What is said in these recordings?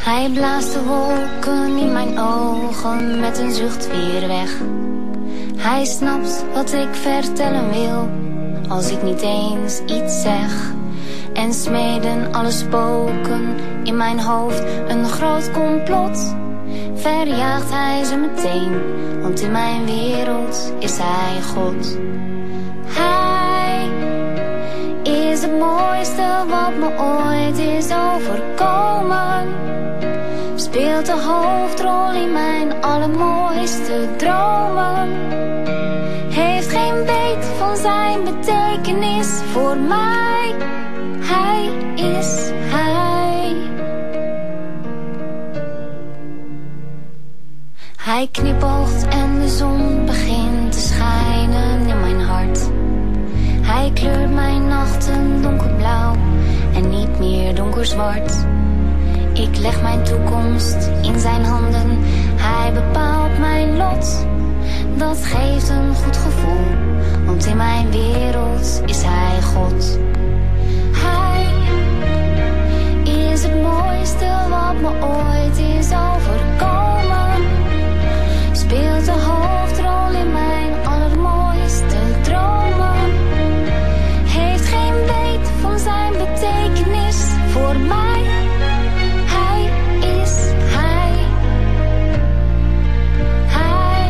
Hij blaast de wolken in mijn ogen met een zucht weer weg. Hij snapt wat ik vertellen wil, als ik niet eens iets zeg. En smeden alle spoken in mijn hoofd een groot complot. Verjaagt hij ze meteen, want in mijn wereld is hij God. Hij is het mooiste wat me ooit is overkomen. Speelt de hoofdrol in mijn allermooiste dromen. Heeft geen weet van zijn betekenis voor mij. Hij is hij. Hij knipoogt en de zon begint te schijnen in mijn hart. Hij kleurt mijn nachten donkerblauw en niet meer donkerzwart. Ik leg mijn toekomst in zijn handen. Hij bepaalt mijn lot. Dat geeft een goed gevoel, want in mijn wereld is hij God. Hij is het mooiste wat me ooit is overkomen. Speelt de hoofdrol in mijn allermooiste dromen. Heeft geen weet van zijn betekenis voor mij. Hij is hij. Hij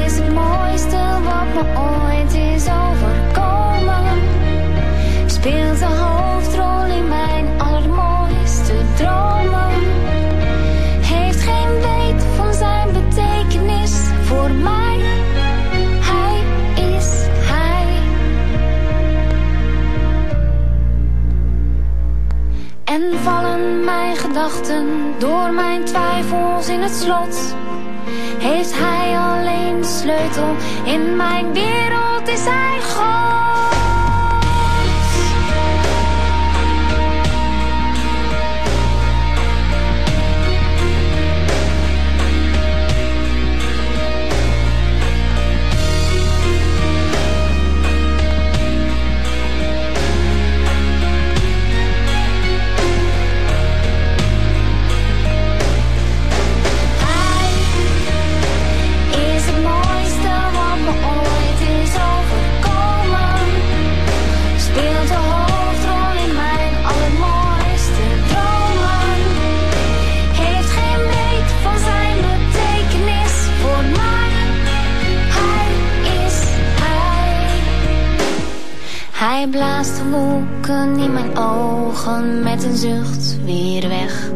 is het mooiste wat me ooit is overkomen. Speelt de hoofdrol in mijn allermooiste dromen. Heeft geen weet van zijn betekenis voor mij. Hij is hij. En vallen mijn gedachten door mijn twijfels in het slot. Heeft hij alleen de sleutel, in mijn wereld is hij God. Hij blaast de wolken in mijn ogen met een zucht weer weg.